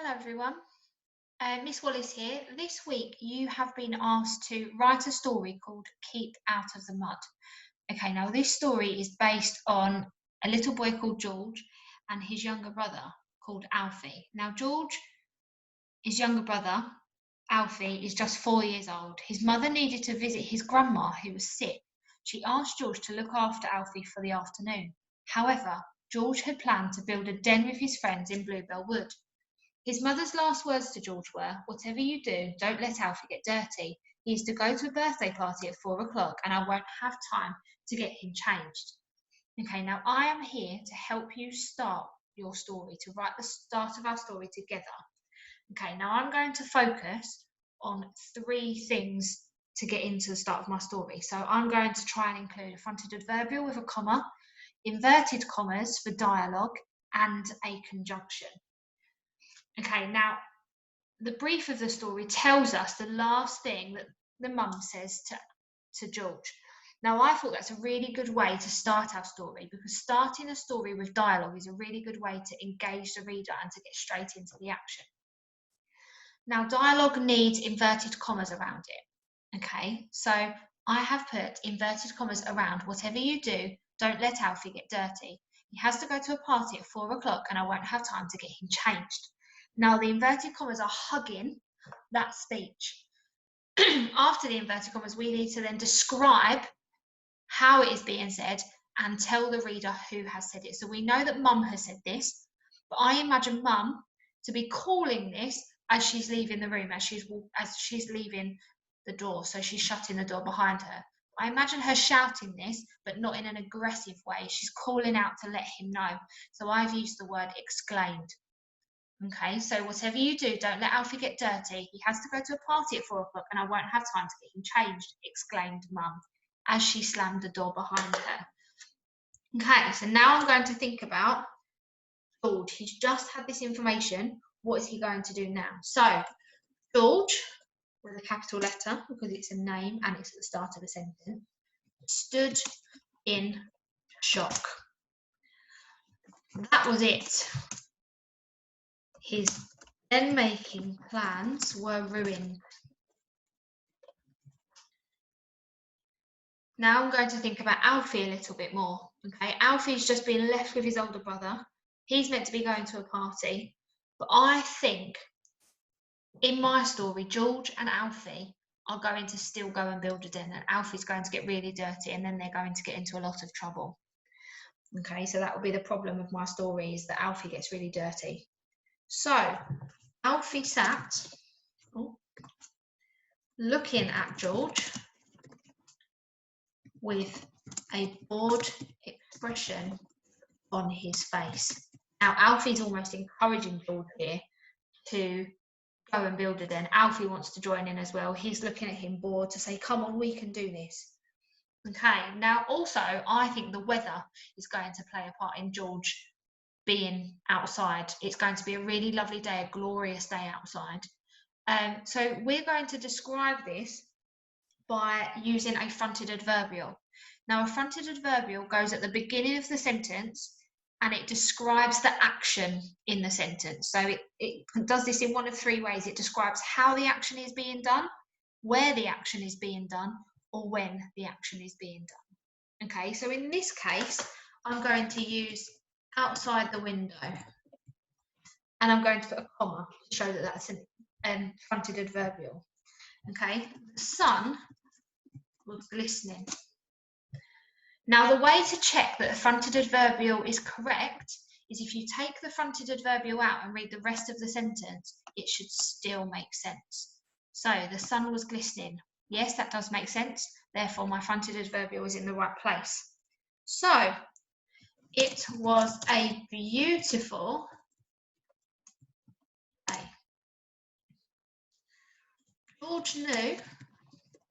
Hello everyone, Miss Wallace here. This week you have been asked to write a story called Keep Out of the Mud. Okay, now this story is based on a little boy called George and his younger brother called Alfie. Now his younger brother, Alfie, is just 4 years old. His mother needed to visit his grandma who was sick. She asked George to look after Alfie for the afternoon. However, George had planned to build a den with his friends in Bluebell Wood. His mother's last words to George were, "Whatever you do, don't let Alfie get dirty. He is to go to a birthday party at 4 o'clock and I won't have time to get him changed." Okay, now I am here to help you start your story, to write the start of our story together. Okay, now I'm going to focus on 3 things to get into the start of my story. So I'm going to try and include a fronted adverbial with a comma, inverted commas for dialogue, and a conjunction. Okay, now the brief of the story tells us the last thing that the mum says to George. Now, I thought that's a really good way to start our story, because starting a story with dialogue is a really good way to engage the reader and to get straight into the action. Now, dialogue needs inverted commas around it. Okay, so I have put inverted commas around "whatever you do, don't let Alfie get dirty. He has to go to a party at 4 o'clock and I won't have time to get him changed." Now, the inverted commas are hugging that speech. After the inverted commas, we need to then describe how it is being said and tell the reader who has said it. So we know that Mum has said this, but I imagine Mum to be calling this as she's leaving the room, as she's leaving the door. So she's shutting the door behind her. I imagine her shouting this, but not in an aggressive way. She's calling out to let him know. So I've used the word exclaimed. Okay, so "whatever you do, don't let Alfie get dirty. He has to go to a party at 4 o'clock and I won't have time to get him changed," exclaimed Mum as she slammed the door behind her. Okay, so now I'm going to think about George. He's just had this information. What is he going to do now? So, George, with a capital letter, because it's a name and it's at the start of a sentence, stood in shock. That was it. His den-making plans were ruined. Now I'm going to think about Alfie a little bit more. Okay, Alfie's just been left with his older brother. He's meant to be going to a party, but I think in my story, George and Alfie are going to still go and build a den, and Alfie's going to get really dirty, and then they're going to get into a lot of trouble. Okay, so that will be the problem with my story, is that Alfie gets really dirty. So Alfie sat looking at George with a bored expression on his face. Now, Alfie's almost encouraging George here to go and build a den. Alfie wants to join in as well. He's looking at him bored to say, "Come on, we can do this." Okay, now also, I think the weather is going to play a part in George being outside. It's going to be a really lovely day, a glorious day outside. So we're going to describe this by using a fronted adverbial. Now, a fronted adverbial goes at the beginning of the sentence and it describes the action in the sentence. So it does this in one of 3 ways. It describes how the action is being done, where the action is being done, or when the action is being done. Okay, so in this case, I'm going to use outside the window, and I'm going to put a comma to show that that's a fronted adverbial. Okay, the sun was glistening. Now, the way to check that the fronted adverbial is correct is if you take the fronted adverbial out and read the rest of the sentence, it should still make sense. So, the sun was glistening. Yes, that does make sense. Therefore, my fronted adverbial is in the right place. So, it was a beautiful day. George knew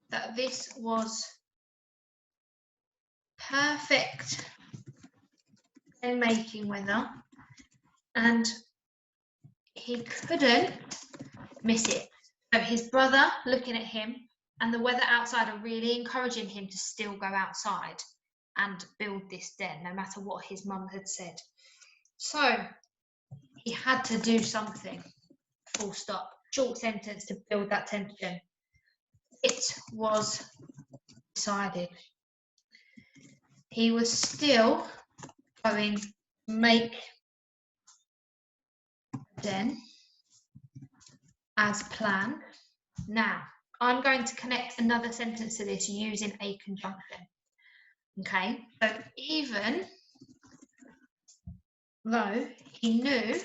that this was perfect den-making weather and he couldn't miss it. So his brother looking at him and the weather outside are really encouraging him to still go outside and build this den, no matter what his mum had said. So he had to do something. full stop. Short sentence to build that tension. It was decided. He was still going to make a den as planned. Now, I'm going to connect another sentence to this using a conjunction. Okay, so even though he knew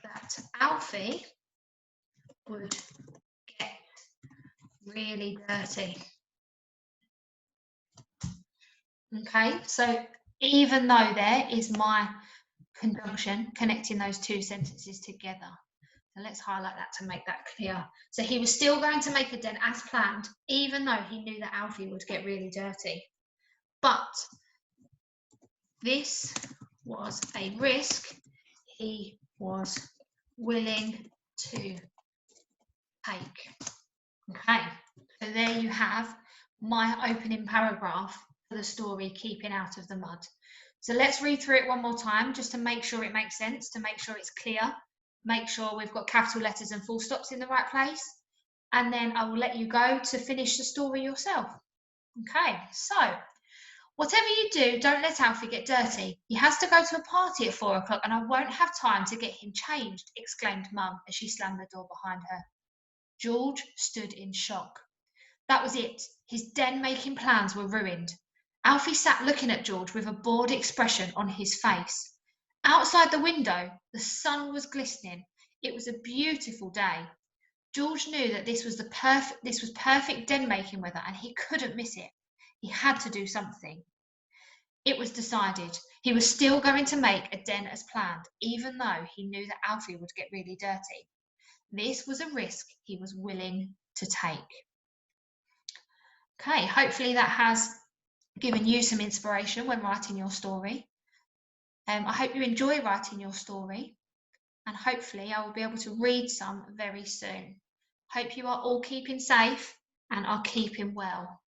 that Alfie would get really dirty. Okay, so even though there is my conjunction connecting those two sentences together. So let's highlight that to make that clear. So he was still going to make a den as planned, even though he knew that Alfie would get really dirty. But this was a risk he was willing to take. Okay, so there you have my opening paragraph for the story, Keeping Out of the Mud. So let's read through it one more time just to make sure it makes sense, to make sure it's clear, make sure we've got capital letters and full stops in the right place, and then I will let you go to finish the story yourself. Okay, so whatever you do, don't let Alfie get dirty. He has to go to a party at 4 o'clock and I won't have time to get him changed, exclaimed Mum as she slammed the door behind her. George stood in shock. That was it. His den-making plans were ruined. Alfie sat looking at George with a bored expression on his face. Outside the window, the sun was glistening. It was a beautiful day. George knew that this was perfect den-making weather and he couldn't miss it. He had to do something. It was decided. He was still going to make a den as planned, even though he knew that Alfie would get really dirty. This was a risk he was willing to take. Okay, hopefully that has given you some inspiration when writing your story. I hope you enjoy writing your story, and hopefully I will be able to read some very soon. Hope you are all keeping safe and are keeping well.